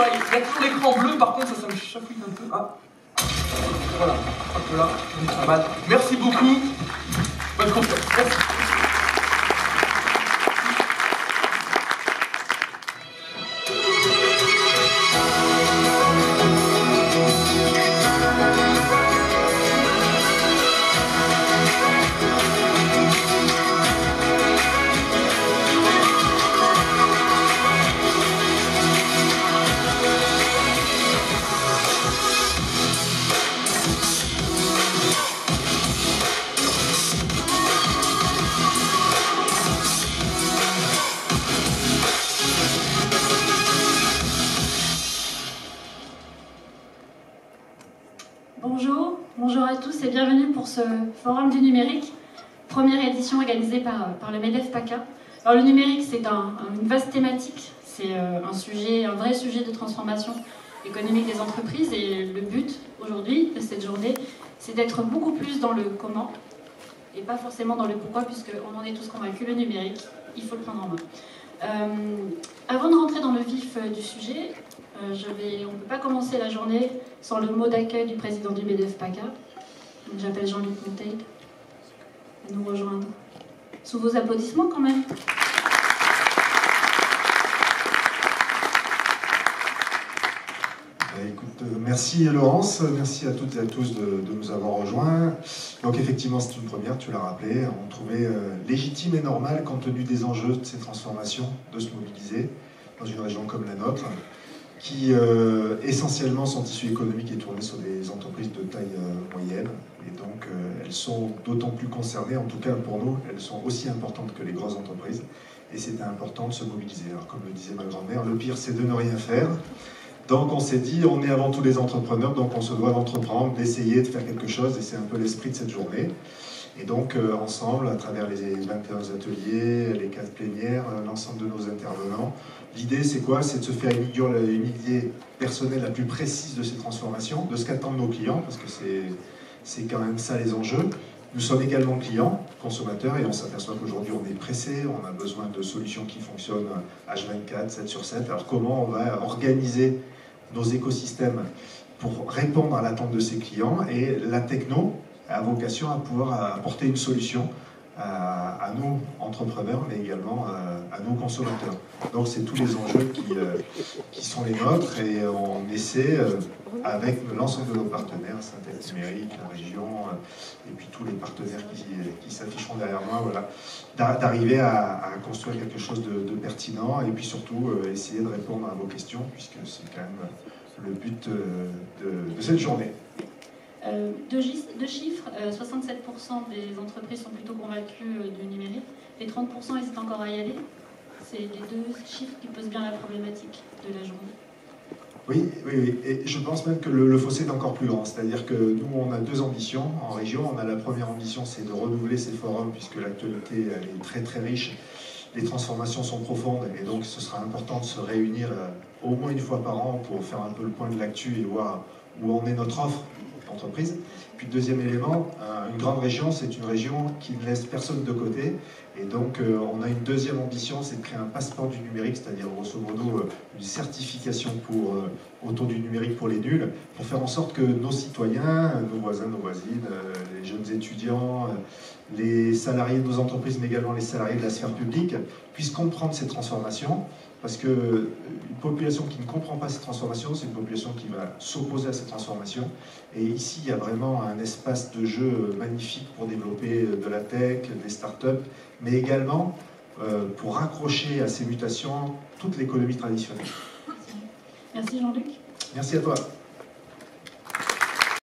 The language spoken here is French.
voilà, il y a toujours l'écran bleu, par contre ça me chafouille un peu. Ah. Voilà, hop là, pas mal. Merci beaucoup. Bonne confiance. Merci. Bonjour à tous et bienvenue pour ce Forum du numérique, première édition organisée par le MEDEF PACA. Alors le numérique c'est une vaste thématique, c'est un vrai sujet de transformation économique des entreprises et le but aujourd'hui de cette journée c'est d'être beaucoup plus dans le comment et pas forcément dans le pourquoi puisqu'on en est tous convaincus, le numérique, il faut le prendre en main. Avant de rentrer dans le vif du sujet, on ne peut pas commencer la journée sans le mot d'accueil du président du MEDEF PACA. J'appelle Jean-Luc Monteil à nous rejoindre. Sous vos applaudissements quand même. Écoute, merci Laurence, merci à toutes et à tous de nous avoir rejoints. Donc effectivement c'est une première, tu l'as rappelé, on trouvait légitime et normal compte tenu des enjeux de ces transformations de se mobiliser dans une région comme la nôtre qui essentiellement sont issues économiques et tournées sur des entreprises de taille moyenne. Et donc elles sont d'autant plus concernées, en tout cas pour nous, elles sont aussi importantes que les grosses entreprises. Et c'était important de se mobiliser. Alors comme le disait ma grand-mère, le pire c'est de ne rien faire. Donc on s'est dit, on est avant tout des entrepreneurs, donc on se doit d'entreprendre, d'essayer de faire quelque chose, et c'est un peu l'esprit de cette journée. Et donc ensemble, à travers les 21 ateliers, les 4 plénières, l'ensemble de nos intervenants, l'idée c'est quoi? C'est de se faire une idée personnelle la plus précise de ces transformations, de ce qu'attendent nos clients, parce que c'est quand même ça les enjeux. Nous sommes également clients, consommateurs, et on s'aperçoit qu'aujourd'hui on est pressé, on a besoin de solutions qui fonctionnent H24, 7 sur 7. Alors comment on va organiser nos écosystèmes pour répondre à l'attente de ces clients? Et la techno a vocation à pouvoir apporter une solution à nous, entrepreneurs, mais également à nos consommateurs. Donc c'est tous les enjeux qui sont les nôtres, et on essaie avec l'ensemble de nos partenaires, Synthèse Numérique, la région, et puis tous les partenaires qui s'afficheront derrière moi, voilà, d'arriver à construire quelque chose de pertinent, et puis surtout essayer de répondre à vos questions, puisque c'est quand même le but de cette journée. Deux chiffres, 67% des entreprises sont plutôt convaincues du numérique, et 30% hésitent encore à y aller. C'est les deux chiffres qui posent bien la problématique de la journée. Oui, et je pense même que le fossé est encore plus grand, c'est-à-dire que nous on a deux ambitions en région. On a la première ambition, c'est de renouveler ces forums, puisque l'actualité elle est très très riche, les transformations sont profondes, et donc ce sera important de se réunir au moins une fois par an pour faire un peu le point de l'actu et voir où en est notre offre d'entreprise. Puis le deuxième élément, une grande région, c'est une région qui ne laisse personne de côté. Et donc on a une deuxième ambition, c'est de créer un passeport du numérique, c'est-à-dire grosso modo une certification autour du numérique pour les nuls, pour faire en sorte que nos citoyens, nos voisins, nos voisines, les jeunes étudiants, les salariés de nos entreprises, mais également les salariés de la sphère publique, puissent comprendre ces transformations. Parce qu'une population qui ne comprend pas ces transformations, c'est une population qui va s'opposer à ces transformations. Et ici, il y a vraiment un espace de jeu magnifique pour développer de la tech, des startups, mais également pour raccrocher à ces mutations toute l'économie traditionnelle. Merci Jean-Luc. Merci à toi.